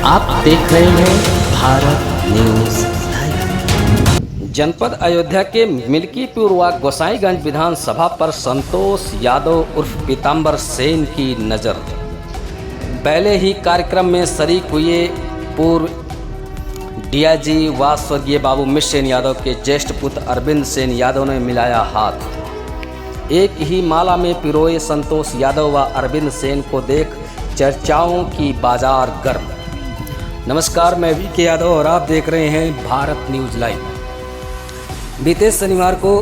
आप देख रहे हैं भारत न्यूज लाइव। जनपद अयोध्या के मिल्कीपुर व गोसाईगंज विधानसभा पर संतोष यादव उर्फ पीताम्बर सेन की नज़र। पहले ही कार्यक्रम में शरीक हुए पूर्व डीआईजी व स्वर्गीय बाबू मिश्र सेन यादव के ज्येष्ठ पुत्र अरविंद सेन यादव ने मिलाया हाथ। एक ही माला में पिरोए संतोष यादव व अरविंद सेन को देख चर्चाओं की बाजार गर्म। नमस्कार, मैं वीके यादव और आप देख रहे हैं भारत न्यूज़ लाइव। बीते शनिवार को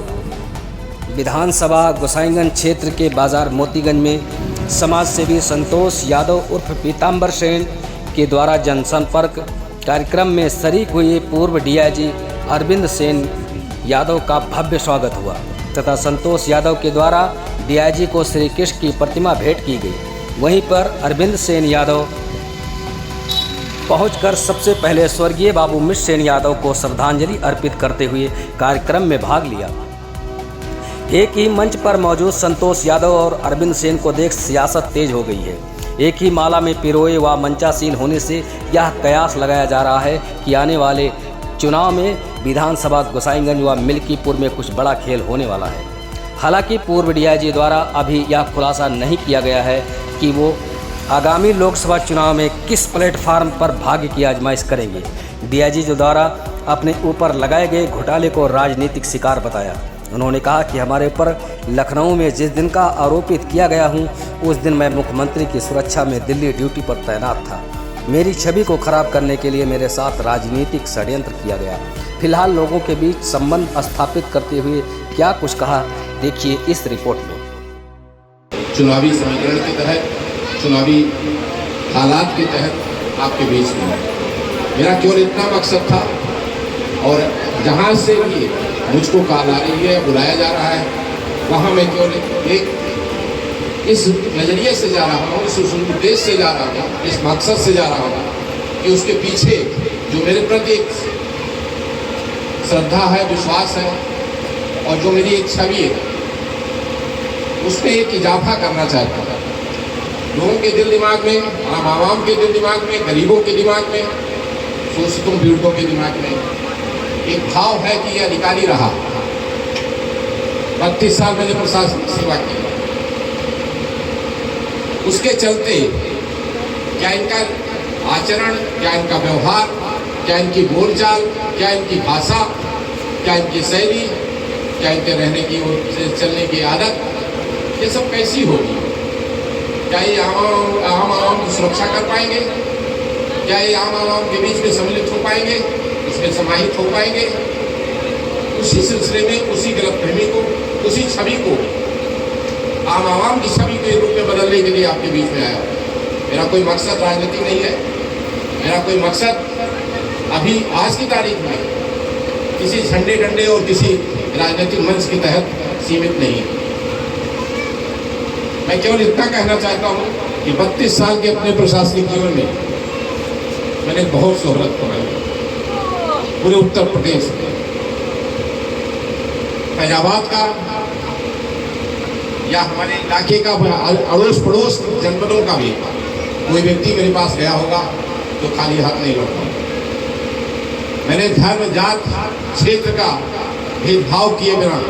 विधानसभा गोसाईगंज क्षेत्र के बाजार मोतीगंज में समाज सेवी संतोष यादव उर्फ पीताम्बर सेन के द्वारा जनसंपर्क कार्यक्रम में शरीक हुए पूर्व डीआईजी अरविंद सेन यादव का भव्य स्वागत हुआ तथा संतोष यादव के द्वारा डीआईजी को श्री कृष्ण की प्रतिमा भेंट की गई। वहीं पर अरविंद सेन यादव पहुंचकर सबसे पहले स्वर्गीय बाबू मिश्र सेन यादव को श्रद्धांजलि अर्पित करते हुए कार्यक्रम में भाग लिया। एक ही मंच पर मौजूद संतोष यादव और अरविंद सेन को देख सियासत तेज हो गई है। एक ही माला में पिरोए व मंचासीन होने से यह कयास लगाया जा रहा है कि आने वाले चुनाव में विधानसभा गोसाईगंज व मिल्कीपुर में कुछ बड़ा खेल होने वाला है। हालांकि पूर्व डीआईजी द्वारा अभी यह खुलासा नहीं किया गया है कि वो आगामी लोकसभा चुनाव में किस प्लेटफार्म पर भाग्य की आजमाइश करेंगे। डीआईजी द्वारा अपने ऊपर लगाए गए घोटाले को राजनीतिक शिकार बताया। उन्होंने कहा कि हमारे ऊपर लखनऊ में जिस दिन का आरोपित किया गया हूं, उस दिन मैं मुख्यमंत्री की सुरक्षा में दिल्ली ड्यूटी पर तैनात था। मेरी छवि को खराब करने के लिए मेरे साथ राजनीतिक षड्यंत्र किया गया। फिलहाल लोगों के बीच संबंध स्थापित करते हुए क्या कुछ कहा, देखिए इस रिपोर्ट में। चुनावी समीकरण के तहत, चुनावी हालात के तहत आपके बीच में मेरा केवल इतना मकसद था, और जहाँ से भी मुझको कॉल आ रही है, बुलाया जा रहा है, वहाँ मैं केवल एक इस नज़रिए से जा रहा हूँ, इस उद्देश्य से जा रहा हूँ, इस मकसद से जा रहा हूँ कि उसके पीछे जो मेरे प्रति एक श्रद्धा है, विश्वास है, और जो मेरी एक छवि है, उसमें एक इजाफा करना चाहता हूँ। लोगों के दिल दिमाग में, आम आवाम के दिल दिमाग में, गरीबों के दिमाग में, शोषितों पीड़ितों के दिमाग में एक भाव है कि यह अधिकारी रहा। 32 साल मैंने प्रशासनिक सेवा की। उसके चलते क्या इनका आचरण, क्या इनका व्यवहार, क्या इनकी बोलचाल, क्या इनकी भाषा, क्या इनकी शैली, क्या इनके रहने की और चलने की आदत, ये सब कैसी होगी? क्या ये आम आवाम की सुरक्षा कर पाएंगे? क्या ये आम आवाम के बीच में सम्मिलित हो पाएंगे, उसमें समाहित हो पाएंगे? उसी सिलसिले में, उसी गलतफहमी को, उसी छवि को, आम आवाम की छवि के रूप में बदलने के लिए आपके बीच में आया। मेरा कोई मकसद राजनीतिक नहीं है। मेरा कोई मकसद अभी आज की तारीख में किसी झंडे डंडे और किसी राजनीतिक मंच के तहत सीमित नहीं है। मैं केवल इतना कहना चाहता हूँ कि 32 साल के अपने प्रशासनिक जीवन में मैंने बहुत शोहरत कमाई पूरे उत्तर प्रदेश में। फैजाबाद का या हमारे इलाके का, अड़ोस पड़ोस जनपदों का भी कोई व्यक्ति मेरे पास गया होगा तो खाली हाथ नहीं लौटा। मैंने धर्म, जात, क्षेत्र का भेदभाव किए बिना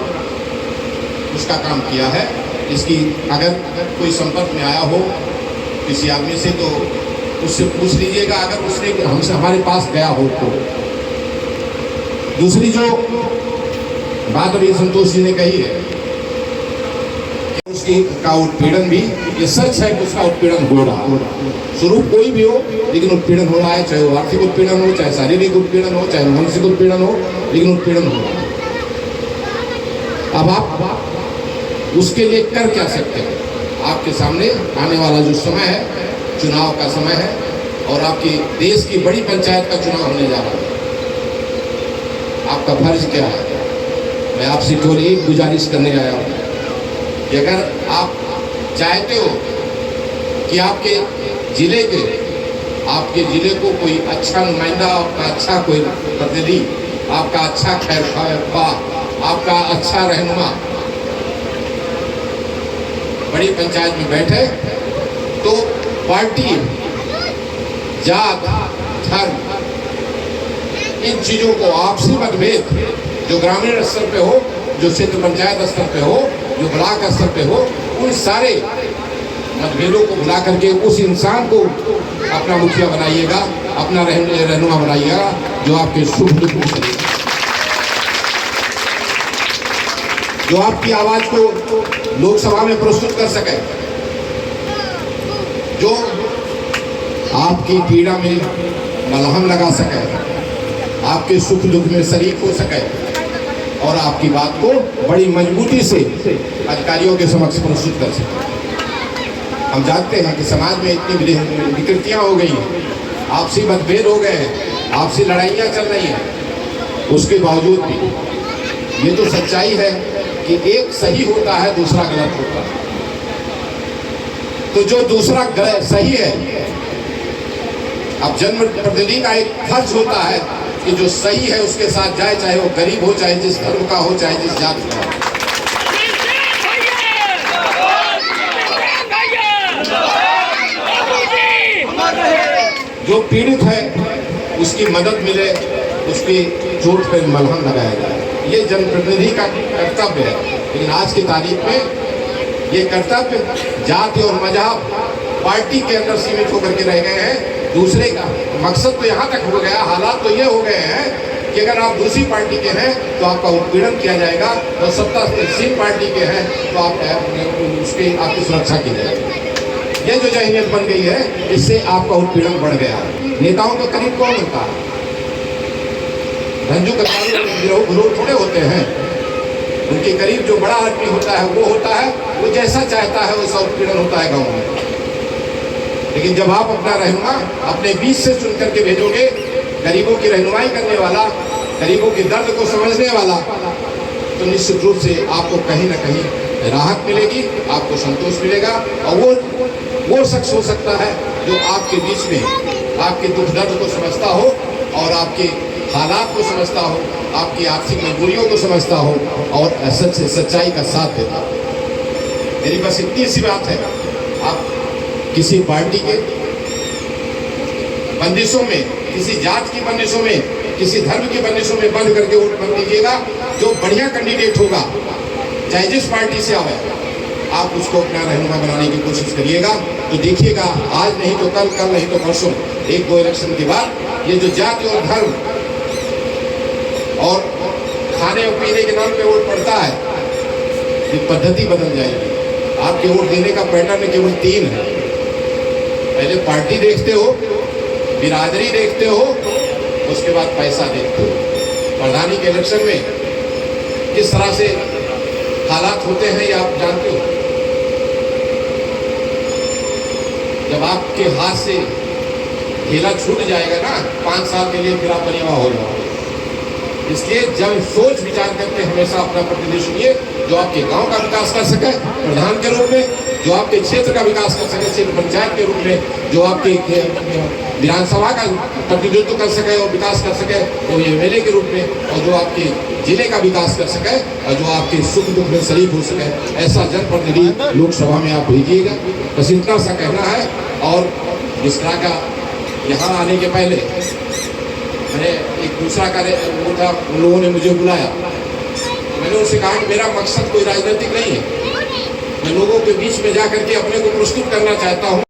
उसका काम किया है। इसकी अगर कोई संपर्क में आया हो किसी आदमी से तो उससे पूछ लीजिएगा, अगर उसने हमसे हमारे पास गया हो तो। दूसरी जो बात अभी संतोष जी ने कही है, उसकी का उत्पीड़न भी, ये सच है कि उसका उत्पीड़न हो रहा। स्वरूप कोई भी हो, लेकिन उत्पीड़न हो रहा है, चाहे वो आर्थिक उत्पीड़न हो, चाहे शारीरिक उत्पीड़न हो, चाहे मानसिक उत्पीड़न हो, लेकिन उत्पीड़न हो रहा है। अब आप उसके लिए कर क्या सकते हैं? आपके सामने आने वाला जो समय है, चुनाव का समय है, और आपकी देश की बड़ी पंचायत का चुनाव होने जा रहा है। आपका फर्ज क्या है? मैं आपसे केवल एक गुजारिश करने आया हूँ कि अगर आप चाहते हो कि आपके जिले को कोई अच्छा नुमाइंदा, आपका अच्छा कोई प्रतिनिधि, आपका अच्छा खैरख्वाह, आपका अच्छा रहनुमा बड़ी पंचायत में बैठे, तो पार्टी, जात, धर्म, इन चीजों को, आपसी मतभेद जो ग्रामीण स्तर पे हो, जो क्षेत्र पंचायत स्तर पे हो, जो ब्लॉक स्तर पे हो, उन सारे मतभेदों को भुला करके उस इंसान को अपना मुखिया बनाइएगा, अपना रहनुमा बनाइएगा, जो आपके सुख दुख में चलेगा, जो आपकी आवाज को लोकसभा में प्रस्तुत कर सके, जो आपकी पीड़ा में मलहम लगा सके, आपके सुख दुख में शरीक हो सके और आपकी बात को बड़ी मजबूती से अधिकारियों के समक्ष प्रस्तुत कर सके। हम जानते हैं कि समाज में इतनी विकृतियां हो गई हैं, आपसी मतभेद हो गए हैं, आपसी लड़ाइयां चल रही हैं, उसके बावजूद भी ये तो सच्चाई है कि एक सही होता है, दूसरा गलत होता है। तो जो दूसरा गलत सही है, अब जनप्रतिनिधि का एक फर्ज होता है कि जो सही है उसके साथ जाए, चाहे वो गरीब हो, चाहे जिस धर्म का हो, चाहे जिस जाति का हो। जो पीड़ित है उसकी मदद मिले, उसकी चोट पर मलहम लगाया जाए, ये जनप्रतिनिधि का कर्तव्य है। लेकिन आज की तारीख में ये कर्तव्य जाति और मजहब, पार्टी के अंदर सीमित होकर के रह गए हैं। दूसरे का मकसद तो यहाँ तक हो गया, हालात तो ये हो गए हैं कि अगर आप दूसरी पार्टी के हैं तो आपका उत्पीड़न किया जाएगा, और सत्तासीन पार्टी के हैं तो उसकी आपकी सुरक्षा की जाएगी। ये जो जहनीत बन गई है, इससे आपका उत्पीड़न बढ़ गया है। नेताओं के करीब कौन होता है? रंजू कतारू लोग थोड़े होते हैं, उनके करीब जो बड़ा आदमी होता है वो होता है, वो जैसा चाहता है वैसा उत्पीड़न होता है गाँव में। लेकिन जब आप अपना रहनुमा अपने बीच से चुन करके भेजोगे, गरीबों की रहनुमाई करने वाला, गरीबों के दर्द को समझने वाला, तो निश्चित रूप से आपको कहीं ना कहीं राहत मिलेगी, आपको संतोष मिलेगा। और वो शख्स हो सकता है जो आपके बीच में आपके दुख दर्द को समझता हो और आपके हालात को समझता हो, आपकी आर्थिक मजबूरियों को समझता हो और सच्चाई का साथ देता हो। मेरी बस इतनी सी बात है, आप किसी पार्टी के बंदिशों में, किसी जात की बंदिशों में, किसी धर्म की बंदिशों में बंद करके वोट मत दीजिएगा। जो बढ़िया कैंडिडेट होगा, चाहे जिस पार्टी से आवे, आप उसको अपना रहनुमा बनाने की कोशिश करिएगा। तो देखिएगा, आज नहीं तो कल, कल नहीं तो परसों, एक दो इलेक्शन के बाद ये जो जाति और धर्म और खाने और पीने के नाम पे वोट पड़ता है, ये पद्धति बदल जाएगी। आपके वोट देने का पैटर्न केवल 3 है। पहले पार्टी देखते हो, बिरादरी देखते हो, उसके बाद पैसा देखते हो। प्रधानी के इलेक्शन में किस तरह से हालात होते हैं ये आप जानते हो। जब आपके हाथ से ढीला छूट जाएगा ना 5 साल के लिए, फिर आप बनिया हो जाओगे। इसलिए जब सोच विचार करके हमेशा अपना प्रतिनिधि चुनिए, जो आपके गांव का विकास कर सके प्रधान के रूप में, जो आपके क्षेत्र का विकास कर सके क्षेत्र पंचायत के रूप में, जो आपके विधानसभा का प्रतिनिधित्व कर सके और विकास कर सके वो एमएलए के रूप में, और जो आपके जिले का विकास कर सके और जो आपके सुख दुख में शरीक हो सके, ऐसा जनप्रतिनिधि लोकसभा में आप भेजिएगा। बस इतना सा कहना है। और जिस तरह का यहाँ आने के पहले मैंने एक दूसरा कार्य वो था, उन लोगों ने मुझे बुलाया, मैंने उनसे कहा कि मेरा मकसद कोई राजनीतिक नहीं है, मैं लोगों के बीच में जा करके अपने को प्रस्तुत करना चाहता हूँ।